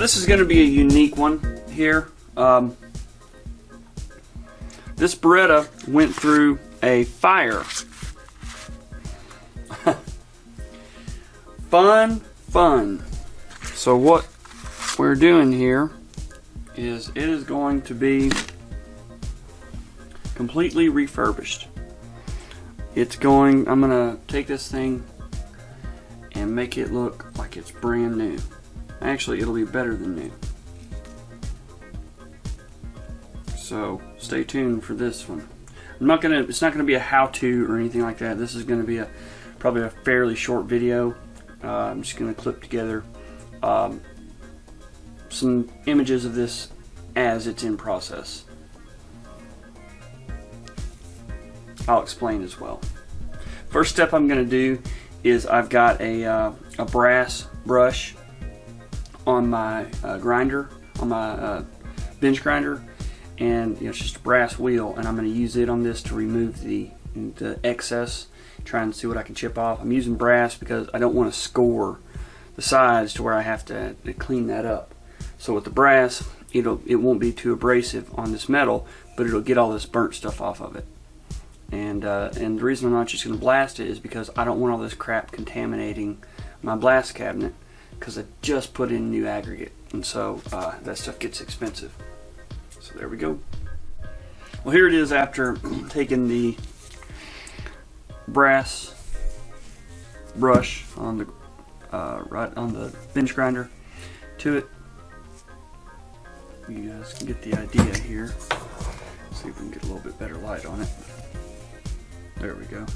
this is going to be a unique one here. This Beretta went through a fire. Fun. So what we're doing here is it is going to be completely refurbished. I'm gonna take this thing and make it look like it's brand new. Actually, it'll be better than new. So stay tuned for this one. It's not gonna be a how-to or anything like that. This is gonna be probably a fairly short video. I'm just gonna clip together some images of this as it's in process. I'll explain as well. First step I'm going to do is I've got a brass brush on my grinder, on my bench grinder, and it's just a brass wheel, and I'm going to use it on this to remove the excess, trying to see what I can chip off. I'm using brass because I don't want to score the sides to where I have to clean that up. So with the brass, it won't be too abrasive on this metal, but it'll get all this burnt stuff off of it. And the reason I'm not just going to blast it is because I don't want all this crap contaminating my blast cabinet, because I just put in new aggregate, and so that stuff gets expensive. So there we go. Well, here it is after taking the brass brush on the right on the bench grinder to it. You guys can get the idea here. See if we can get a little bit better light on it. There we go.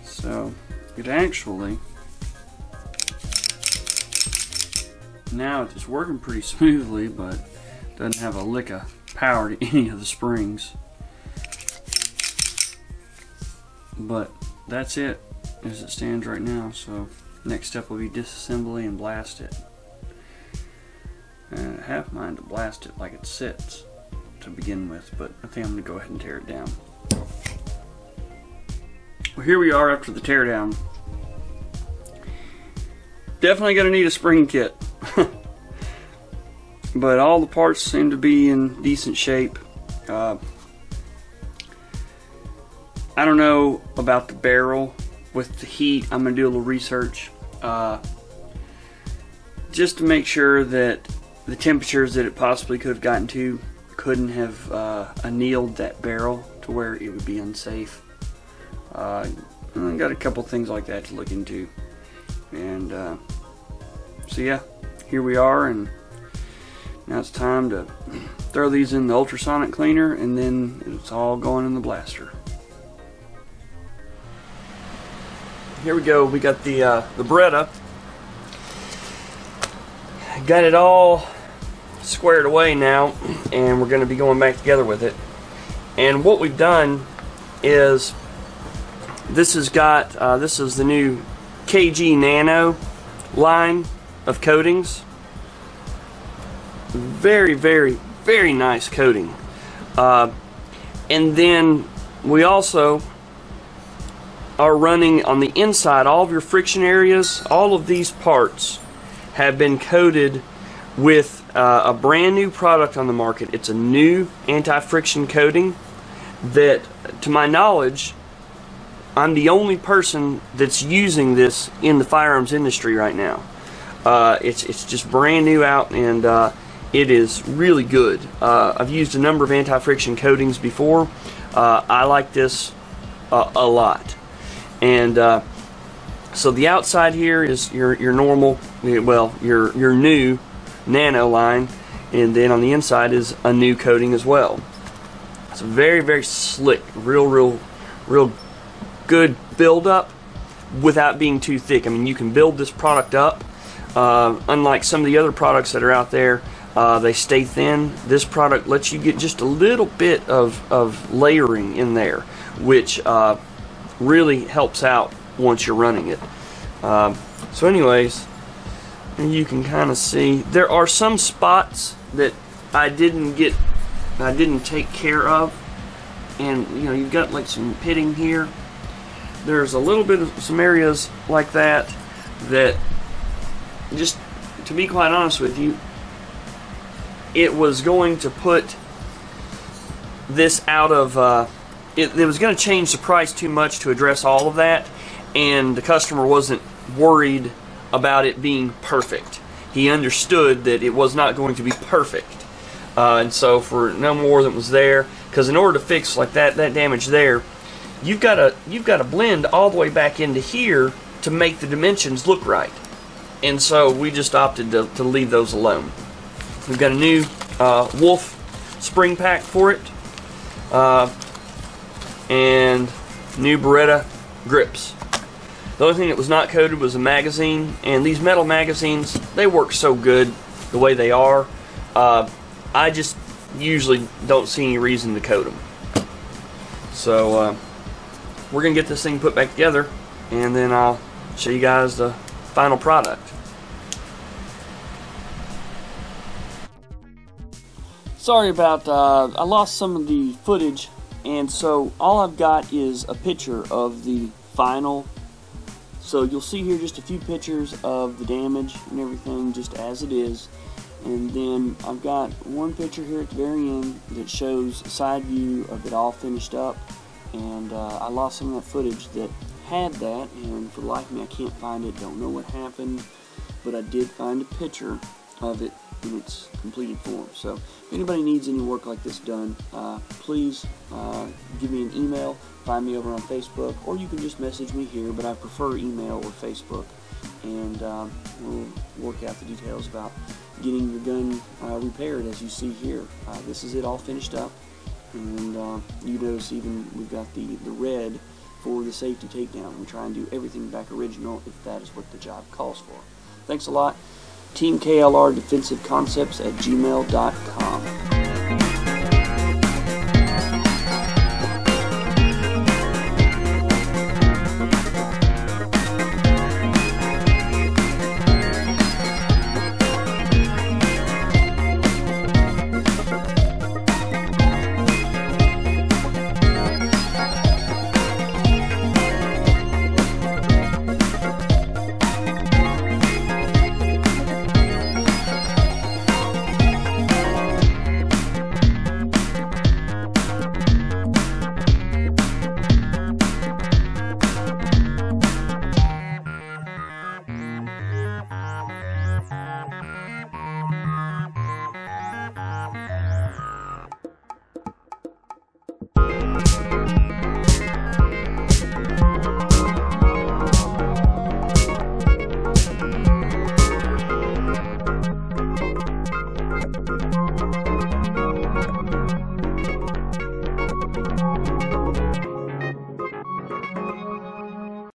So it actually, now it's working pretty smoothly, but doesn't have a lick of power to any of the springs. But that's it as it stands right now. So next step will be disassembly and blast it. And I have mine to blast it like it sits to begin with, but I think I'm going to go ahead and tear it down. Well, here we are after the teardown. Definitely going to need a spring kit. But all the parts seem to be in decent shape. I don't know about the barrel with the heat. I'm going to do a little research just to make sure that the temperatures that it possibly could have gotten to couldn't have annealed that barrel to where it would be unsafe. I got a couple things like that to look into. And so yeah, here we are, and now it's time to throw these in the ultrasonic cleaner, and then it's all going in the blaster. Here we go. We got the Beretta. Got it all squared away now, and we're going to be going back together with it. And what we've done is this is the new KG Nano line of coatings. Very, very, very nice coating. And then we also are running on the inside, all of your friction areas, all of these parts have been coated with a brand new product on the market. It's a new anti-friction coating that, to my knowledge, I'm the only person that's using this in the firearms industry right now. It's just brand new out, and it is really good. I've used a number of anti-friction coatings before. I like this a lot. And so the outside here is your normal, well, your new Nano line, and then on the inside is a new coating as well. It's very, very slick, real good build up without being too thick. I mean, you can build this product up. Unlike some of the other products that are out there, they stay thin. This product lets you get just a little bit of layering in there, which really helps out once you're running it. So anyways, you can kind of see there are some spots that I didn't take care of, and you've got like some pitting here. There's a little bit of some areas like that just to be quite honest with you, it was going to put this out of, it was going to change the price too much to address all of that, and the customer wasn't worried about it being perfect. He understood that it was not going to be perfect, and so for no more than was there, because in order to fix like that damage there, you've got to blend all the way back into here to make the dimensions look right, and so we just opted to leave those alone. We've got a new Wolf spring pack for it, and new Beretta grips. The only thing that was not coated was a magazine, and these metal magazines, they work so good the way they are. I just usually don't see any reason to coat them. So we're going to get this thing put back together, and then I'll show you guys the final product. Sorry about, I lost some of the footage, and so all I've got is a picture of the final. So you'll see here just a few pictures of the damage and everything just as it is. And then I've got one picture here at the very end that shows a side view of it all finished up. And I lost some of that footage that had that, and for the life of me I can't find it, don't know what happened. But I did find a picture of it in its completed form. So if anybody needs any work like this done, please give me an email, find me over on Facebook, or you can just message me here, but I prefer email or Facebook, and we'll work out the details about getting your gun repaired. As you see here, this is it all finished up, and you notice even we've got the red for the safety takedown. We try and do everything back original if that is what the job calls for. Thanks a lot. Team KLR Defensive Concepts at gmail.com.